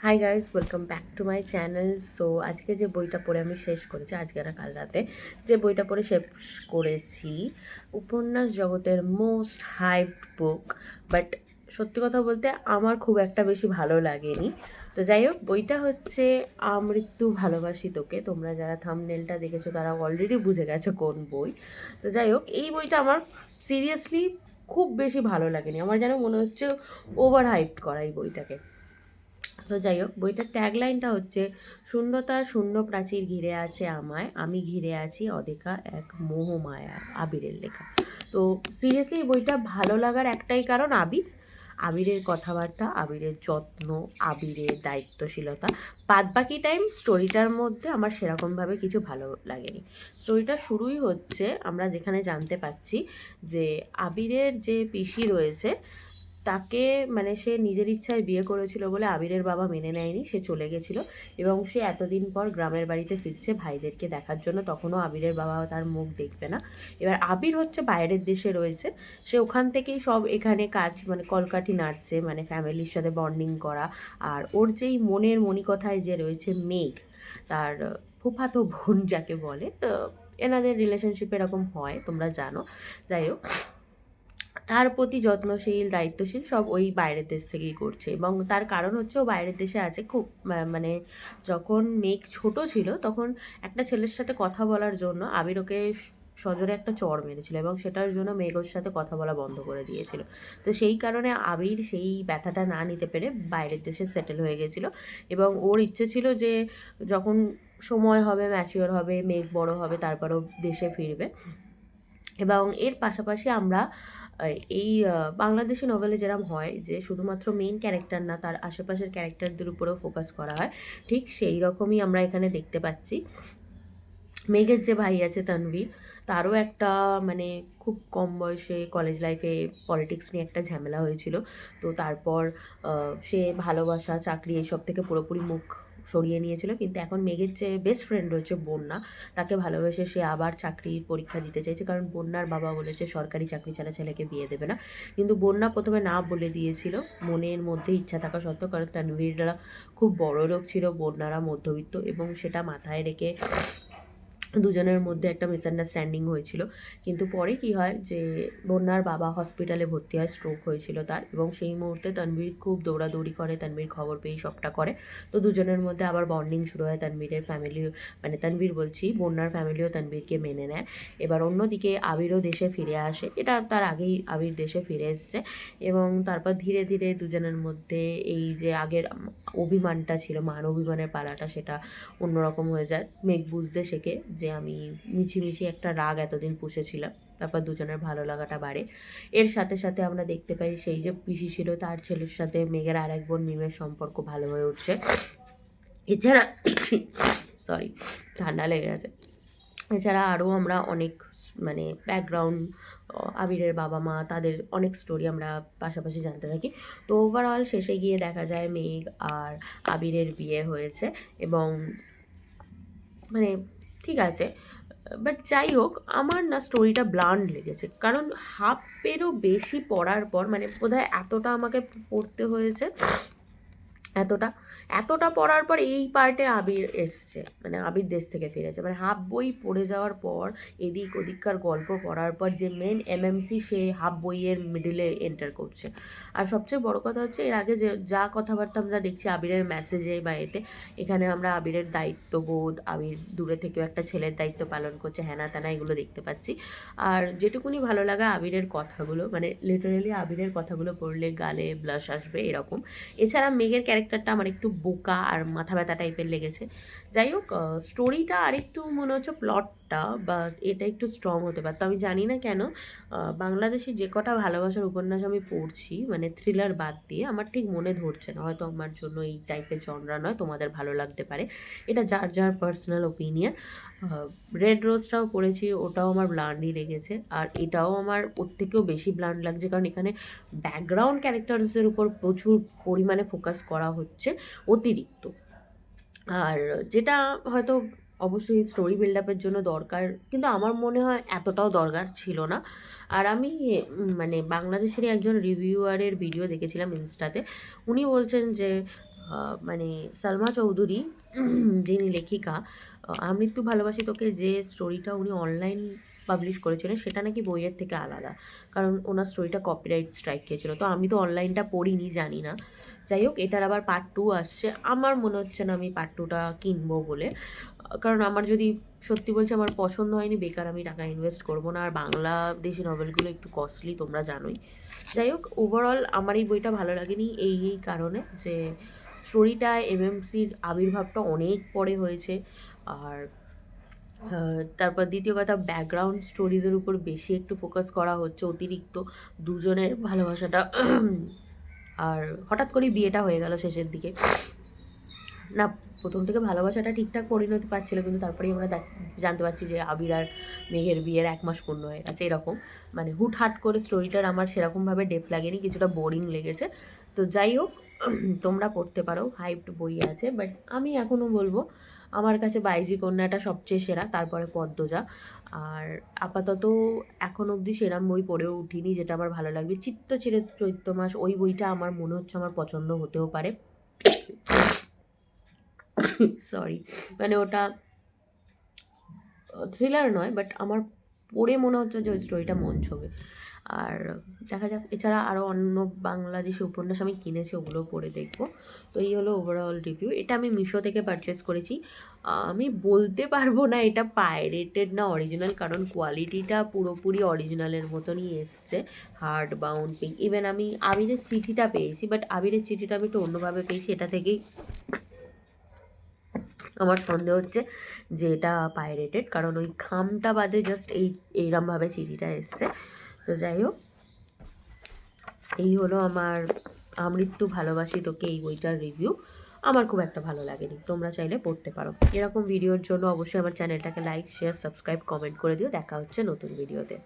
Hi guys, welcome back to my channel. So আজকে যে বইটা পড়ে আমি শেষ করেছি, আজকে না কাল রাতে যে বইটা পড়ে শেষ করেছি, উপন্যাস জগতের মোস্ট হাইপড বুক, বাট সত্যি কথা বলতে আমার খুব একটা বেশি ভালো লাগেনি। তো যাই হোক, বইটা হচ্ছে আমৃত্যু ভালোবাসি তোকে। তোমরা যারা থাম্বনেলটা দেখেছো তারা অলরেডি বুঝে গেছো কোন বই। তো যাই হোক, এই বইটা আমার সিরিয়াসলি খুব বেশি ভালো লাগেনি। আমার যেন মনে হচ্ছে ওভার হাইপড করা এই বইটাকে। তো যাই হোক, বইটার ট্যাগলাইনটা হচ্ছে, শূন্যতার শূন্য প্রাচীর ঘিরে আছে আমায়, আমি ঘিরে আছি অদেখা এক মোহমায়া। আবিরের লেখা। তো সিরিয়াসলি এই বইটা ভালো লাগার একটাই কারণ আবির, আবিরের কথাবার্তা, আবিরের যত্ন, আবিরের দায়িত্বশীলতা। বাদ বাকি টাইম স্টোরিটার মধ্যে আমার সেরকমভাবে কিছু ভালো লাগেনি। স্টোরিটা শুরুই হচ্ছে আমরা যেখানে জানতে পাচ্ছি যে আবিরের যে পিসি রয়েছে তাকে, মানে সে নিজের ইচ্ছায় বিয়ে করেছিল বলে আবিরের বাবা মেনে নেয়নি, সে চলে গেছিল এবং সে এতদিন পর গ্রামের বাড়িতে ফিরছে ভাইদেরকে দেখার জন্য। তখনও আবিরের বাবা তার মুখ দেখবে না। এবার আবির হচ্ছে বাইরের দেশে রয়েছে, সে ওখান থেকেই সব এখানে কাজ, মানে কলকাঠি নাড়ছে, মানে ফ্যামিলির সাথে বন্ডিং করা। আর ওর যেই মনের মণিকোঠায় যে রয়েছে মেঘ, তার ফুফাতো বোন যাকে বলে, এনাদের রিলেশনশিপ এরকম হয় তোমরা জানো। যাই হোক, তার প্রতি যত্নশীল দায়িত্বশীল সব ওই বাইরের দেশ থেকেই করছে। এবং তার কারণ হচ্ছে ও বাইরের দেশে আছে খুব, মানে যখন মেঘ ছোট ছিল তখন একটা ছেলের সাথে কথা বলার জন্য আবির ওকে সজোরে একটা চড় মেরেছিল এবং সেটার জন্য মেঘ ওর সাথে কথা বলা বন্ধ করে দিয়েছিল। তো সেই কারণে আবির সেই ব্যথাটা না নিতে পেরে বাইরের দেশে সেটেল হয়ে গেছিলো। এবং ওর ইচ্ছে ছিল যে যখন সময় হবে, ম্যাচিওর হবে, মেঘ বড় হবে, তারপরও দেশে ফিরবে। এবং এর পাশাপাশি আমরা এই বাংলাদেশি নভেলে যেরকম হয় যে শুধুমাত্র মেইন ক্যারেক্টার না, তার আশেপাশের ক্যারেক্টারদের উপরেও ফোকাস করা হয়, ঠিক সেই রকমই আমরা এখানে দেখতে পাচ্ছি। মেঘের যে ভাই আছে তানভীর, তারও একটা, মানে খুব কম বয়সে কলেজ লাইফে পলিটিক্স নিয়ে একটা ঝামেলা হয়েছিল। তো তারপর সে ভালোবাসা, চাকরি এসব থেকে পুরোপুরি মুখ সরিয়ে নিয়েছিল। কিন্তু এখন মেঘের যে বেস্ট ফ্রেন্ড রয়েছে বন্যা, তাকে ভালোবেসে সে আবার চাকরির পরীক্ষা দিতে চাইছে, কারণ বন্যার বাবা বলেছে সরকারি চাকরি ছাড়া ছেলেকে বিয়ে দেবে না। কিন্তু বন্যা প্রথমে না বলে দিয়েছিল, মনের মধ্যে ইচ্ছা থাকা সত্ত্বেও, কারণ তানভীররা খুব বড় লোক ছিল, বন্যারা মধ্যবিত্ত, এবং সেটা মাথায় রেখে দুজনের মধ্যে একটা মিসআন্ডারস্ট্যান্ডিং হয়েছিল। কিন্তু পরে কি হয় যে বন্যার বাবা হসপিটালে ভর্তি হয়, স্ট্রোক হয়েছিল তার, এবং সেই মুহূর্তে তানভীর খুব দৌড়াদৌড়ি করে, তানভীর খবর পেয়েই সবটা করে। তো দুজনের মধ্যে আবার বন্ডিং শুরু হয়, তানভীরের ফ্যামিলি, মানে তানভীর বলছি, বন্যার ফ্যামিলিও তানভীরকে মেনে নেয়। এবার অন্যদিকে আবিরও দেশে ফিরে আসে, এটা তার আগেই আবির দেশে ফিরে এসছে। এবং তারপর ধীরে ধীরে দুজনের মধ্যে এই যে আগের অভিমানটা ছিল, মান অভিমানের পালাটা, সেটা অন্যরকম হয়ে যায়। মেঘ বুঝতে শেখে যে আমি মিছিমিছি একটা রাগ এতদিন পুষেছিলাম। তারপর দুজনের ভালো লাগাটা বাড়ে। এর সাথে সাথে আমরা দেখতে পাই সেই যে পিসি ছিল তার ছেলের সাথে মেঘের আরেক বোন মিমের সম্পর্ক ভালো হয়ে উঠছে। এছাড়া সরি, ঠান্ডা লেগে গেছে। এছাড়া আরও আমরা অনেক, মানে ব্যাকগ্রাউন্ড, আবিরের বাবা মা, তাদের অনেক স্টোরি আমরা পাশাপাশি জানতে থাকি। তো ওভারঅল শেষে গিয়ে দেখা যায় মেঘ আর আবিরের বিয়ে হয়েছে। এবং মানে ঠিক আছে, বাট যাই হোক, আমার না স্টোরিটা ব্লান্ড লেগেছে, কারণ হাফেরও বেশি পড়ার পর, মানে বোধহয় এতটা আমাকে পড়তে হয়েছে, এতটা এতটা পড়ার পর এই পার্টে আবির এসছে, মানে আবির দেশ থেকে ফিরেছে, মানে হাফ বই পড়ে যাওয়ার পর এদিক ওদিককার গল্প পড়ার পর যে মেন এমএমসি, সে হাফ বইয়ের মিডিলে এন্টার করছে। আর সবচেয়ে বড় কথা হচ্ছে, এর আগে যে যা কথাবার্তা আমরা দেখছি আবিরের মেসেজে বা এতে, এখানে আমরা আবিরের দায়িত্ববোধ, আবির দূরে থেকেও একটা ছেলের দায়িত্ব পালন করছে, হ্যানা ত্যানা, এগুলো দেখতে পাচ্ছি। আর যেটুকুনি ভালো লাগা আবিরের কথাগুলো, মানে লিটারেলি আবিরের কথাগুলো পড়লে গালে ব্লাশ আসবে এরকম। এছাড়া মেঘের ক্যারেক্টারটা আমার একটু বোকা আর মাথা ব্যথা টাইপের লেগেছে। যাই হোক, স্টোরিটা আরেকটু মনে হচ্ছে প্লটটা বা এটা একটু স্ট্রং হতে পারতো। আমি জানি না কেন বাংলাদেশি যে কটা ভালোবাসার উপন্যাস আমি পড়ছি, মানে থ্রিলার বাদ দিয়ে, আমার ঠিক মনে ধরছে না। হয়তো আমার জন্য এই টাইপের জনরা নয়, তোমাদের ভালো লাগতে পারে, এটা যার যার পার্সোনাল ওপিনিয়ন। রেড রোজটাও পড়েছি, ওটাও আমার ব্লান্ডই লেগেছে, আর এটাও আমার ওর থেকেও বেশি ব্লান্ড লাগছে, কারণ এখানে ব্যাকগ্রাউন্ড ক্যারেক্টার্সের উপর প্রচুর পরিমাণে ফোকাস করা হচ্ছে, অতিরিক্ত। আর যেটা হয়তো অবশ্যই স্টোরি বিল্ড আপের জন্য দরকার, কিন্তু আমার মনে হয় এতটাও দরকার ছিল না। আর আমি মানে বাংলাদেশেরই একজন রিভিউয়ারের ভিডিও দেখেছিলাম ইনস্টাতে, উনি বলছেন যে মানে সালমা চৌধুরী যিনি লেখিকা, আমৃত্যু ভালোবাসি তোকে যে স্টোরিটা উনি অনলাইন পাবলিশ করেছিলেন সেটা নাকি বইয়ের থেকে আলাদা, কারণ ওনার স্টোরিটা কপিরাইট স্ট্রাইক খেয়েছিল। তো আমি তো অনলাইনটা পড়িনি, জানি না। যাই হোক, এটার আবার পার্ট 2 আসছে। আমার মনে হচ্ছে না আমি পার্ট 2টা কিনবো বলে, কারণ আমার যদি সত্যি বলছি আমার পছন্দ হয়নি, বেকার আমি টাকা ইনভেস্ট করবো না। আর বাংলাদেশি নভেলগুলো একটু কস্টলি, তোমরা জানোই। যাই হোক, ওভারঅল আমার এই বইটা ভালো লাগেনি এই কারণে যে স্টোরিটায় এমএমসির আবির্ভাবটা অনেক পরে হয়েছে। আর তারপর দ্বিতীয় কথা, ব্যাকগ্রাউন্ড স্টোরিজের উপর বেশি একটু ফোকাস করা হচ্ছে অতিরিক্ত, দুজনের ভালোবাসাটা। আর হঠাৎ করেই বিয়েটা হয়ে গেল শেষের দিকে। না, প্রথম থেকে ভালোবাসাটা ঠিকঠাক পরিণতি পাচ্ছিল, কিন্তু তারপরেই আমরা জানতে পারছি যে আবির আর মেঘের বিয়ের 1 মাস পূর্ণ হয়ে গেছে। এরকম মানে হুটহাট করে স্টোরিটার আমার সেরকমভাবে ডেপ লাগেনি, কিছুটা বোরিং লেগেছে। তো যাই হোক, তোমরা পড়তে পারো, হাইপড বই আছে। বাট আমি এখনও বলবো আমার কাছে বাইজি কন্যাটা সবচেয়ে সেরা, তারপরে পদ্মজা। আর আপাতত এখন অবধি সেরাম বই পড়েও উঠিনি যেটা আমার ভালো লাগবে। চিত্ত চিরে চৈত্র মাস, ওই বইটা আমার মনে হচ্ছে আমার পছন্দ হতেও পারে। সরি, মানে ওটা থ্রিলার নয়, বাট আমার পড়ে মনে হচ্ছে যে ওই স্টোরিটা মন ছবে। আর দেখা যাক, এছাড়া আরও অন্য বাংলাদেশি উপন্যাস আমি কিনেছি, ওগুলো পড়ে দেখবো। তো এই হলো ওভারঅল রিভিউ। এটা আমি মিশো থেকে পারচেস করেছি। আমি বলতে পারবো না এটা পাইরেটেড না অরিজিনাল, কারণ কোয়ালিটিটা পুরোপুরি অরিজিনালের মতনই এসছে, হার্ড বাউন্ড পিঙ্ক। ইভেন আমি আবিরের চিঠিটা পেয়েছি, বাট আবিরের চিঠিটা আমি একটু অন্যভাবে পেয়েছি, এটা থেকেই আমার সন্দেহ হচ্ছে যে এটা পাইরেটেড, কারণ ওই খামটা বাদে জাস্ট এইরমভাবে চিঠিটা এসছে। তো যাই হোক, এই হলো আমার আমৃত্যু ভালোবাসি তোকে এই বইটার রিভিউ। আমার খুব একটা ভালো লাগেনি, তোমরা চাইলে পড়তে পারো। এরকম ভিডিওর জন্য অবশ্যই আমার চ্যানেলটাকে লাইক, শেয়ার, সাবস্ক্রাইব, কমেন্ট করে দিও। দেখা হচ্ছে নতুন ভিডিওতে।